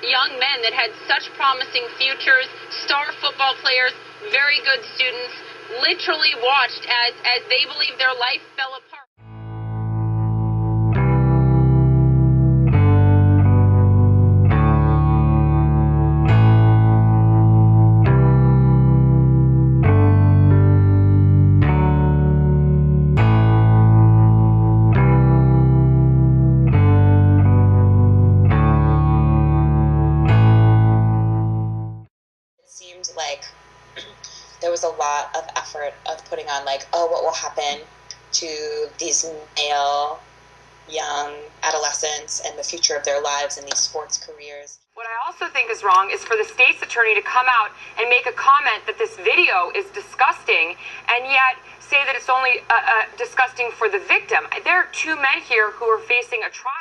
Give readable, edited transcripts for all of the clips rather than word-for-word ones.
young men that had such promising futures, star football players, very good students, literally watched as they believed their life fell apart. Seemed like there was a lot of effort of putting on, like, oh, what will happen to these male young adolescents and the future of their lives in these sports careers. What I also think is wrong is for the state's attorney to come out and make a comment that this video is disgusting and yet say that it's only disgusting for the victim. There are two men here who are facing a trial.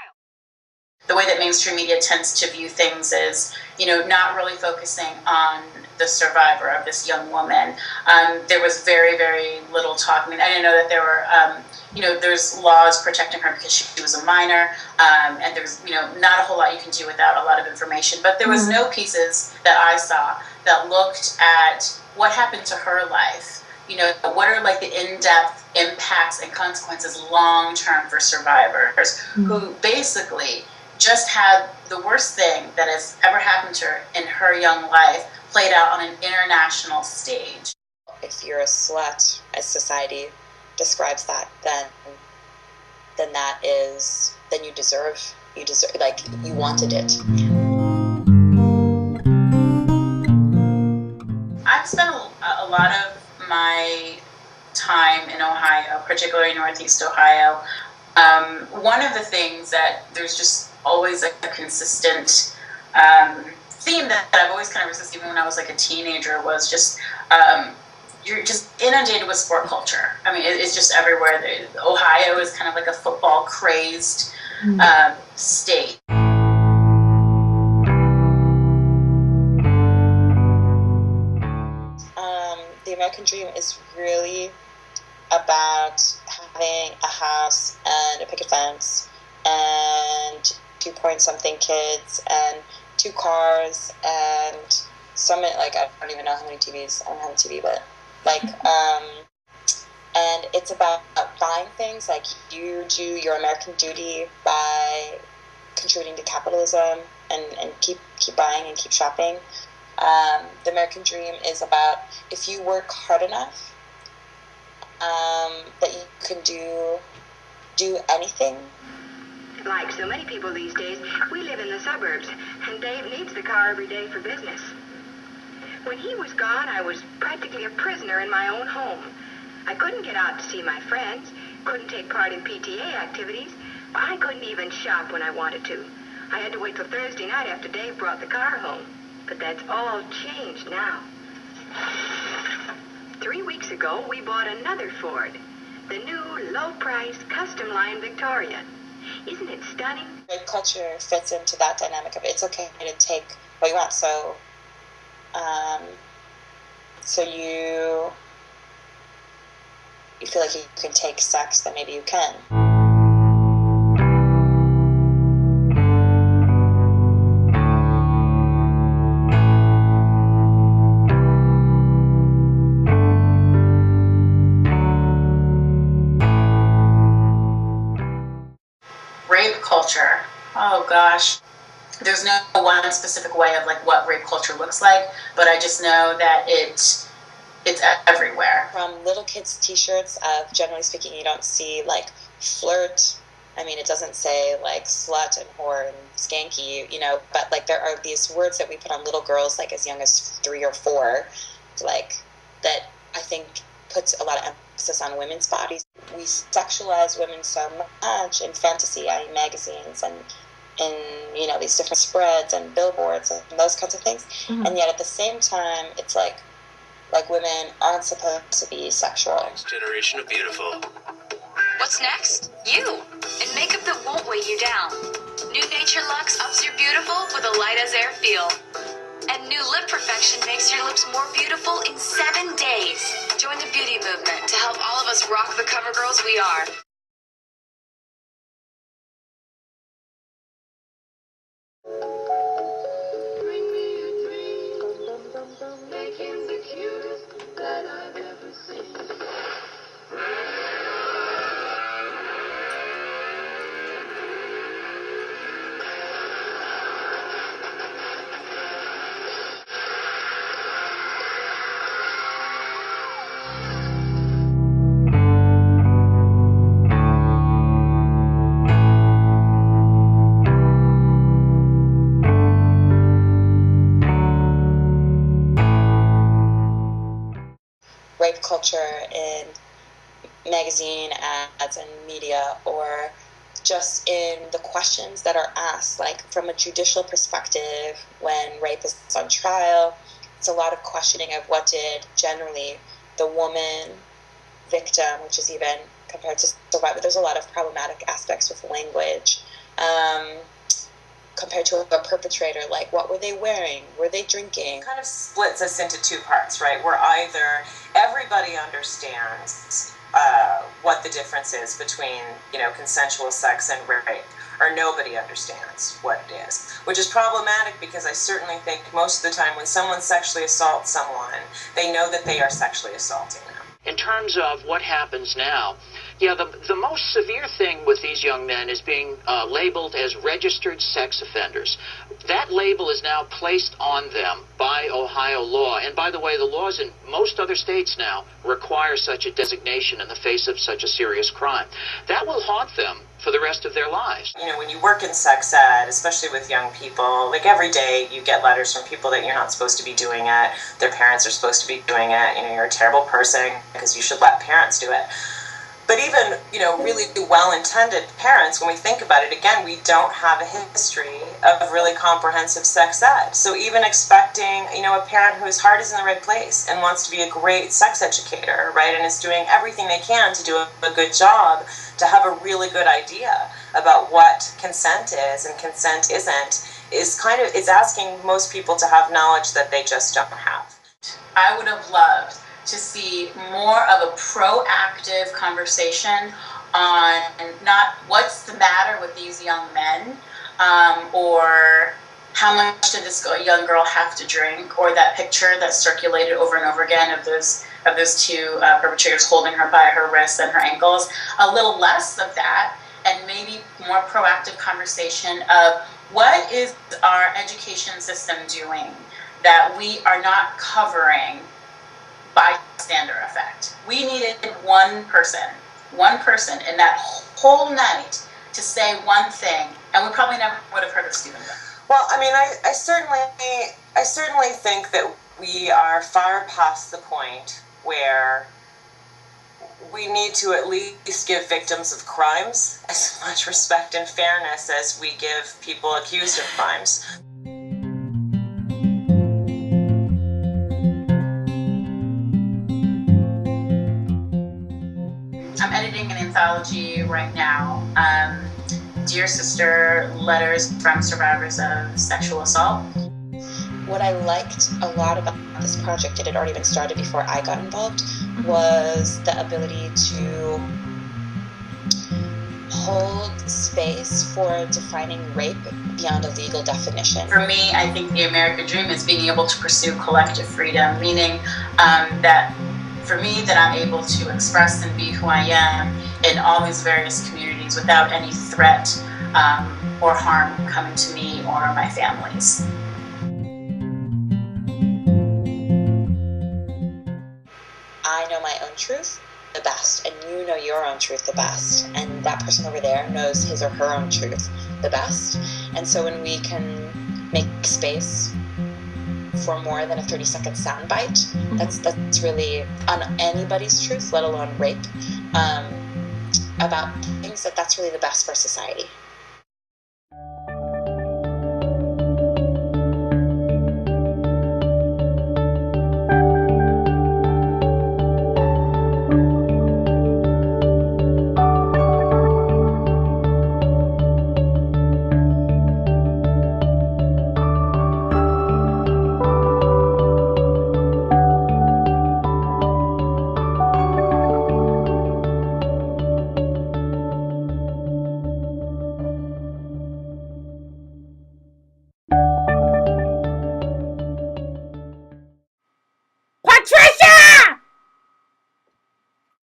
The way that mainstream media tends to view things is, not really focusing on the survivor of this young woman. There was very, very little talk. I mean, I didn't know that there were, there's laws protecting her because she was a minor, and there's, not a whole lot you can do without a lot of information. But there was no pieces that I saw that looked at what happened to her life. What are like the in-depth impacts and consequences long-term for survivors who basically just had the worst thing that has ever happened to her in her young life played out on an international stage. If you're a slut, as society describes that, then you deserve, like, you wanted it. I've spent a lot of my time in Ohio, particularly Northeast Ohio. One of the things that there's just always a consistent theme that I've always kind of resisted even when I was like a teenager was just you're just inundated with sport culture. I mean, it's just everywhere. Ohio is kind of like a football crazed state. The American dream is really about having a house and a picket fence and 2-point-something kids and 2 cars and like, I don't even know how many TVs. I don't have a TV, but like, and it's about buying things. Like, you do your American duty by contributing to capitalism and keep buying and keep shopping. The American dream is about, if you work hard enough, that you can do anything. Like so many people these days, we live in the suburbs, and Dave needs the car every day for business. When he was gone, I was practically a prisoner in my own home. I couldn't get out to see my friends, couldn't take part in PTA activities. I couldn't even shop when I wanted to. I had to wait till Thursday night after Dave brought the car home. But that's all changed now. 3 weeks ago, we bought another Ford, the new low-price custom line Victoria. Isn't it stunning? Rape culture fits into that dynamic of it's okay to take what you want. So you feel like you can take sex, then maybe you can. Rape culture. Oh gosh. There's no one specific way of like what rape culture looks like, but I just know that it's everywhere. From little kids' t-shirts of, generally speaking, you don't see like flirt. I mean, it doesn't say like slut and whore and skanky, but like there are these words that we put on little girls like as young as 3 or 4, like that I think puts a lot of emphasis on women's bodies. We sexualize women so much in fantasy magazines and in these different spreads and billboards and those kinds of things, and yet at the same time it's like women aren't supposed to be sexual. Next generation of beautiful. What's next? You! And makeup that won't weigh you down. New Nature Luxe ups your beautiful with a light as air feel. And new Lip Perfection makes your lips more beautiful in 7 days. Join the beauty movement to help all of us rock the cover girls we are. culture, in magazine ads and media, or just in the questions that are asked, like from a judicial perspective, when rape is on trial, it's a lot of questioning of what did generally the woman victim, which is even compared to survivor, there's a lot of problematic aspects with language. Compared to a perpetrator, like what were they wearing? Were they drinking? It kind of splits us into two parts, right? Where either everybody understands what the difference is between, consensual sex and rape, or nobody understands what it is, which is problematic because I certainly think most of the time when someone sexually assaults someone, they know that they are sexually assaulting them. In terms of what happens now, the most severe thing with these young men is being labeled as registered sex offenders. That label is now placed on them by Ohio law. And by the way, the laws in most other states now require such a designation in the face of such a serious crime. That will haunt them for the rest of their lives. When you work in sex ed, especially with young people, like every day you get letters from people that you're not supposed to be doing it. Their parents are supposed to be doing it. You're a terrible person because you should let parents do it. But even, really well-intended parents, when we think about it, again, we don't have a history of really comprehensive sex ed. So even expecting, a parent whose heart is in the right place and wants to be a great sex educator, right, and is doing everything they can to do a good job, to have a really good idea about what consent is and consent isn't, is asking most people to have knowledge that they just don't have. I would have loved to see more of a proactive conversation on not what's the matter with these young men, or how much did this young girl have to drink, or that picture that circulated over and over again of those two perpetrators holding her by her wrists and her ankles. A little less of that, and maybe more proactive conversation of what is our education system doing that we are not covering bystander effect. We needed one person in that whole night to say one thing, and we probably never would have heard of Stephen. Well, I certainly think that we are far past the point where we need to at least give victims of crimes as much respect and fairness as we give people accused of crimes. I'm editing an anthology right now, Dear Sister, Letters from Survivors of Sexual Assault. What I liked a lot about this project, it had already been started before I got involved, was the ability to hold space for defining rape beyond a legal definition. For me, I think the American dream is being able to pursue collective freedom, meaning that for me, that I'm able to express and be who I am in all these various communities without any threat or harm coming to me or my families. I know my own truth the best, and you know your own truth the best, and that person over there knows his or her own truth the best. And so when we can make space for more than a 30-second soundbite, that's really on anybody's truth, let alone rape, about things that's really the best for society.